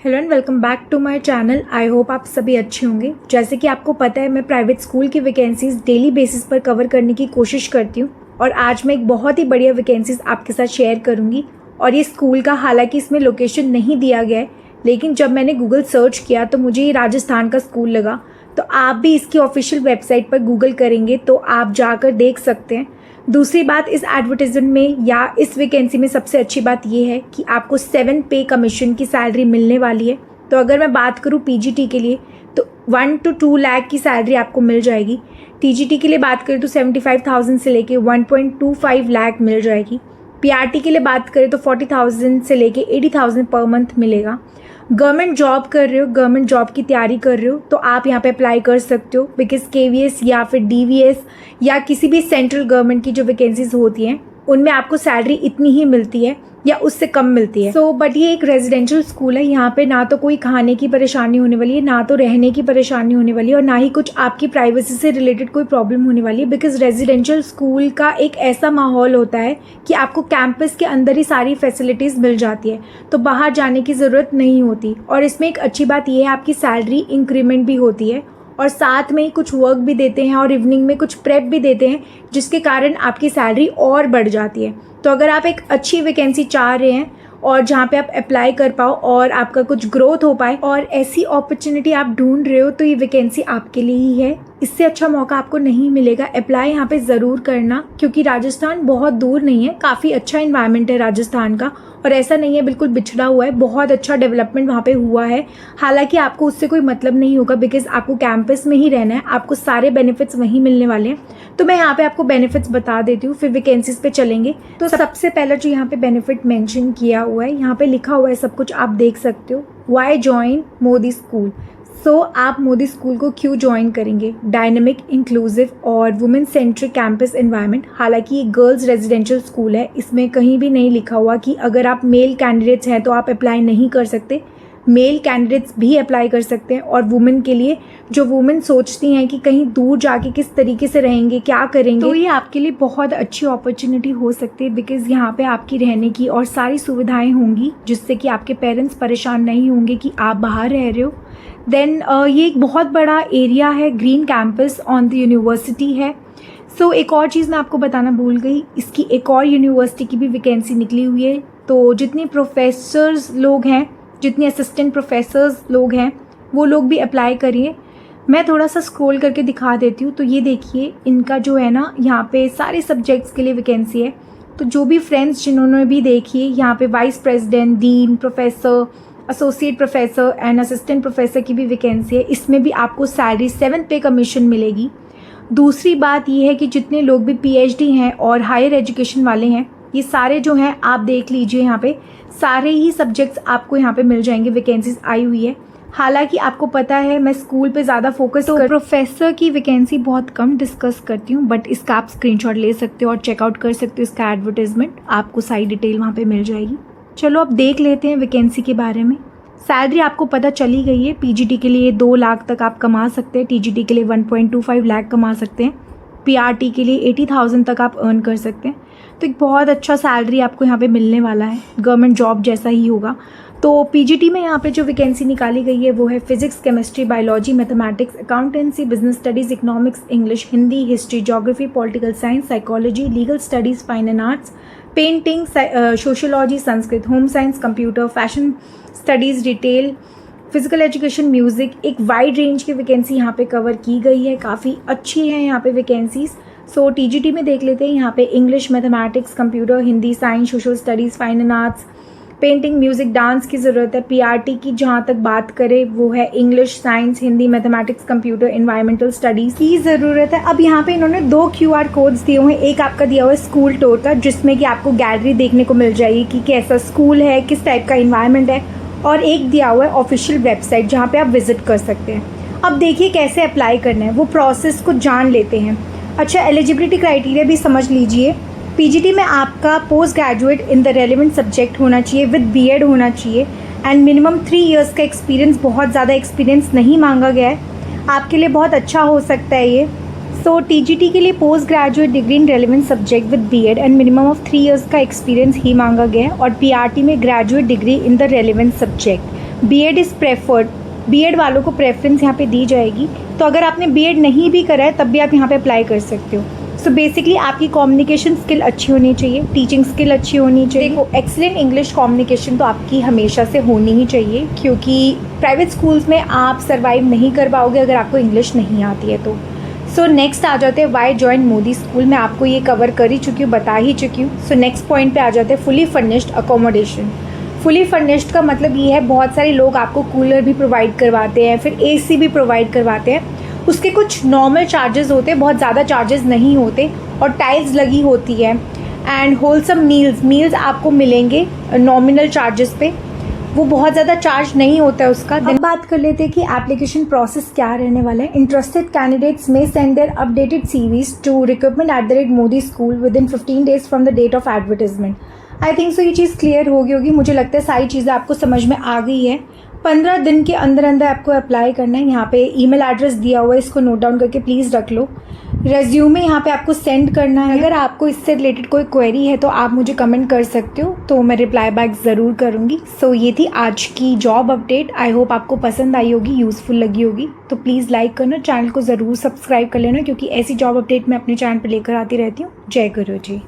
Hello and welcome back to my channel. I hope आप सभी अच्छे होंगे। जैसे कि आपको पता है, मैं प्राइवेट स्कूल की वैकेंसीज डेली बेसिस पर कवर करने की कोशिश करती हूँ और आज मैं एक बहुत ही बढ़िया वैकेंसीज आपके साथ शेयर करूँगी। और ये स्कूल का, हालांकि इसमें लोकेशन नहीं दिया गया है, लेकिन जब मैंने गूगल सर्च किया तो मुझे ये राजस्थान का स्कूल लगा। तो आप भी इसकी ऑफिशियल वेबसाइट पर गूगल करेंगे तो आप जाकर देख सकते हैं। दूसरी बात, इस एडवर्टाइजमेंट में या इस वैकेंसी में सबसे अच्छी बात यह है कि आपको 7 पे कमीशन की सैलरी मिलने वाली है। तो अगर मैं बात करूं पीजीटी के लिए तो 1 to 2 लाख की सैलरी आपको मिल जाएगी। टीजीटी के लिए बात करें तो 75,000 से लेके 1.25 लाख मिल जाएगी। पीआरटी के लिए बात करें तो 40,000 से लेके 80,000 पर मंथ मिलेगा। गवर्नमेंट जॉब कर रहे हो, गवर्नमेंट जॉब की तैयारी कर रहे हो तो आप यहाँ पे अप्लाई कर सकते हो, बिकॉज केवीएस या फिर डीवीएस या किसी भी सेंट्रल गवर्नमेंट की जो वैकेंसीज होती हैं उनमें आपको सैलरी इतनी ही मिलती है या उससे कम मिलती है। बट ये एक रेजिडेंशियल स्कूल है, यहाँ पे ना तो कोई खाने की परेशानी होने वाली है, ना तो रहने की परेशानी होने वाली है और ना ही कुछ आपकी प्राइवेसी से रिलेटेड कोई प्रॉब्लम होने वाली है। बिकॉज रेजिडेंशियल स्कूल का एक ऐसा माहौल होता है कि आपको कैंपस के अंदर ही सारी फैसिलिटीज़ मिल जाती है, तो बाहर जाने की ज़रूरत नहीं होती। और इसमें एक अच्छी बात यह है, आपकी सैलरी इंक्रीमेंट भी होती है और साथ में ही कुछ वर्क भी देते हैं और इवनिंग में कुछ प्रेप भी देते हैं, जिसके कारण आपकी सैलरी और बढ़ जाती है। तो अगर आप एक अच्छी वैकेंसी चाह रहे हैं और जहाँ पे आप अप्लाई कर पाओ और आपका कुछ ग्रोथ हो पाए और ऐसी अपॉर्चुनिटी आप ढूंढ रहे हो, तो ये वैकेंसी आपके लिए ही है। इससे अच्छा मौका आपको नहीं मिलेगा। अप्लाई यहाँ पे ज़रूर करना, क्योंकि राजस्थान बहुत दूर नहीं है, काफ़ी अच्छा इन्वायरमेंट है राजस्थान का और ऐसा नहीं है बिल्कुल बिछड़ा हुआ है, बहुत अच्छा डेवलपमेंट वहाँ पे हुआ है। हालांकि आपको उससे कोई मतलब नहीं होगा, बिकॉज आपको कैंपस में ही रहना है, आपको सारे बेनिफिट्स वहीं मिलने वाले हैं। तो मैं यहाँ पे आपको बेनिफिट्स बता देती हूँ, फिर वैकेंसीज पे चलेंगे। तो सबसे पहला जो यहाँ पे बेनिफिट मेंशन किया हुआ है, यहाँ पे लिखा हुआ है सब कुछ आप देख सकते हो। Why join Modi School. आप मोदी स्कूल को क्यों ज्वाइन करेंगे? डायनेमिक, इंक्लूसिव और वुमेन सेंट्रिक कैंपस एनवायरनमेंट। हालांकि ये गर्ल्स रेजिडेंशियल स्कूल है, इसमें कहीं भी नहीं लिखा हुआ कि अगर आप मेल कैंडिडेट्स हैं तो आप अप्लाई नहीं कर सकते। मेल कैंडिडेट्स भी अप्लाई कर सकते हैं। और वुमेन के लिए, जो वुमेन सोचती हैं कि कहीं दूर जाके किस तरीके से रहेंगे, क्या करेंगे, तो ये आपके लिए बहुत अच्छी अपॉर्चुनिटी हो सकती है। बिकॉज यहाँ पे आपकी रहने की और सारी सुविधाएं होंगी, जिससे कि आपके पेरेंट्स परेशान नहीं होंगे कि आप बाहर रह रहे हो। देन ये एक बहुत बड़ा एरिया है, green campus on the university है। एक और चीज़ मैं आपको बताना भूल गई, इसकी एक और यूनिवर्सिटी की भी वैकेंसी निकली हुई है। तो जितने प्रोफेसर्स लोग हैं, जितने असिस्टेंट प्रोफेसर्स लोग हैं, वो लोग भी अप्लाई करिए। मैं थोड़ा सा स्क्रॉल करके दिखा देती हूँ। तो ये देखिए, इनका जो है ना, यहाँ पे सारे सब्जेक्ट्स के लिए वैकेंसी है। तो जो भी फ्रेंड्स जिन्होंने भी देखिए, यहाँ पे vice president, dean, professor, associate professor and assistant professor की भी वैकेंसी है। इसमें भी आपको सैलरी 7 पे कमीशन मिलेगी। दूसरी बात ये है कि जितने लोग भी पीएचडी हैं और हायर एजुकेशन वाले हैं, ये सारे जो हैं आप देख लीजिए, यहाँ पे सारे ही सब्जेक्ट्स आपको यहाँ पे मिल जाएंगे, वैकेंसीज आई हुई है। हालांकि आपको पता है मैं स्कूल पे ज़्यादा फोकस प्रोफेसर की वैकेंसी बहुत कम डिस्कस करती हूँ, बट इसका आप स्क्रीनशॉट ले सकते हो और चेकआउट कर सकते हो। इसका एडवर्टाइजमेंट आपको सारी डिटेल वहाँ पे मिल जाएगी। चलो अब देख लेते हैं वैकेंसी के बारे में। सैलरी आपको पता चली गई है। पीजीटी के लिए 2 लाख तक आप कमा सकते हैं, टीजीटी के लिए 1.25 लाख कमा सकते हैं, पीआरटी के लिए 80,000 तक आप अर्न कर सकते हैं। तो एक बहुत अच्छा सैलरी आपको यहाँ पे मिलने वाला है, गवर्नमेंट जॉब जैसा ही होगा। तो पीजीटी में यहाँ पे जो वैकेंसी निकाली गई है वो है physics, chemistry, biology, mathematics, accountancy, business studies, economics, English, Hindi, history, geography, political science, psychology, legal studies, fine and arts, painting, sociology, Sanskrit, home science, computer, fashion studies, retail, physical education, music. एक wide range की vacancy यहाँ पे cover की गई है, काफ़ी अच्छी है यहाँ पे वैकेंसीज़। टीजीटी में देख लेते हैं, यहाँ पे English, mathematics, computer, Hindi, science, social studies, fine and arts, painting, music, dance की ज़रूरत है। पीआरटी की जहाँ तक बात करें वो है English, science, Hindi, mathematics, computer, environmental studies की ज़रूरत है। अब यहाँ पे इन्होंने 2 QR कोड्स दिए हुए हैं। एक आपका दिया हुआ है स्कूल टूर का, जिसमें कि आपको गैलरी देखने को मिल जाएगी कि कैसा स्कूल है, किस टाइप का इन्वायरमेंट है, और एक दिया हुआ है ऑफिशियल वेबसाइट जहाँ पे आप विजिट कर सकते हैं। अब देखिए कैसे अप्लाई करना है, वो प्रोसेस को जान लेते हैं। अच्छा, एलिजिबिलिटी क्राइटेरिया भी समझ लीजिए। पीजीटी में आपका post graduate in the relevant subject होना चाहिए, विद बीएड होना चाहिए एंड मिनिमम 3 इयर्स का एक्सपीरियंस। बहुत ज़्यादा एक्सपीरियंस नहीं मांगा गया है, आपके लिए बहुत अच्छा हो सकता है ये। टीजीटी के लिए post graduate degree in relevant subject with BEd and minimum of 3 years का एक्सपीरियंस ही मांगा गया है। और पीआरटी में graduate degree in the relevant subject BEd is preferred, BEd वालों को प्रेफरेंस यहाँ पे दी जाएगी। तो अगर आपने बीएड नहीं भी करा है तब भी आप यहाँ पे अप्लाई कर सकते हो। सो बेसिकली आपकी कम्युनिकेशन स्किल अच्छी होनी चाहिए, टीचिंग स्किल अच्छी होनी चाहिए। देखो, एक्सीलेंट इंग्लिश कम्युनिकेशन तो आपकी हमेशा से होनी ही चाहिए, क्योंकि प्राइवेट स्कूल्स में आप सर्वाइव नहीं कर पाओगे अगर आपको इंग्लिश नहीं आती है तो। सो नेक्स्ट आ जाते हैं वाई जॉइन मोदी स्कूल। मैं आपको ये कवर कर ही चुकी हूँ, बता ही चुकी हूँ। सो नेक्स्ट पॉइंट पे आ जाते हैं fully furnished accommodation. Fully furnished का मतलब ये है बहुत सारे लोग आपको कूलर भी प्रोवाइड करवाते हैं, फिर एसी भी प्रोवाइड करवाते हैं। उसके कुछ नॉर्मल चार्जेस होते हैं, बहुत ज़्यादा चार्जेस नहीं होते, और टाइल्स लगी होती है। एंड होलसम मील्स आपको मिलेंगे नॉमिनल चार्जेस पे, वो बहुत ज़्यादा चार्ज नहीं होता है उसका। अब बात कर लेते हैं कि एप्लीकेशन प्रोसेस क्या रहने वाला है। Interested candidates may send their updated CVs to recruitment@modi school within 15 days from the date of advertisement. I think so ये चीज़ क्लियर होगी। मुझे लगता है सारी चीज़ें आपको समझ में आ गई है। 15 दिन के अंदर अंदर आपको अप्लाई करना है। यहाँ पे ईमेल एड्रेस दिया हुआ है, इसको नोट डाउन करके प्लीज़ रख लो। रेज्यूमे यहाँ पे आपको सेंड करना है। अगर आपको इससे रिलेटेड कोई क्वेरी है तो आप मुझे कमेंट कर सकते हो, तो मैं रिप्लाई बैक ज़रूर करूँगी। सो ये थी आज की जॉब अपडेट। आई होप आपको पसंद आई होगी, यूज़फुल लगी होगी। तो प्लीज़ लाइक करना, चैनल को ज़रूर सब्सक्राइब कर लेना, क्योंकि ऐसी जॉब अपडेट मैं अपने चैनल पर लेकर आती रहती हूँ। जय गुरु जी।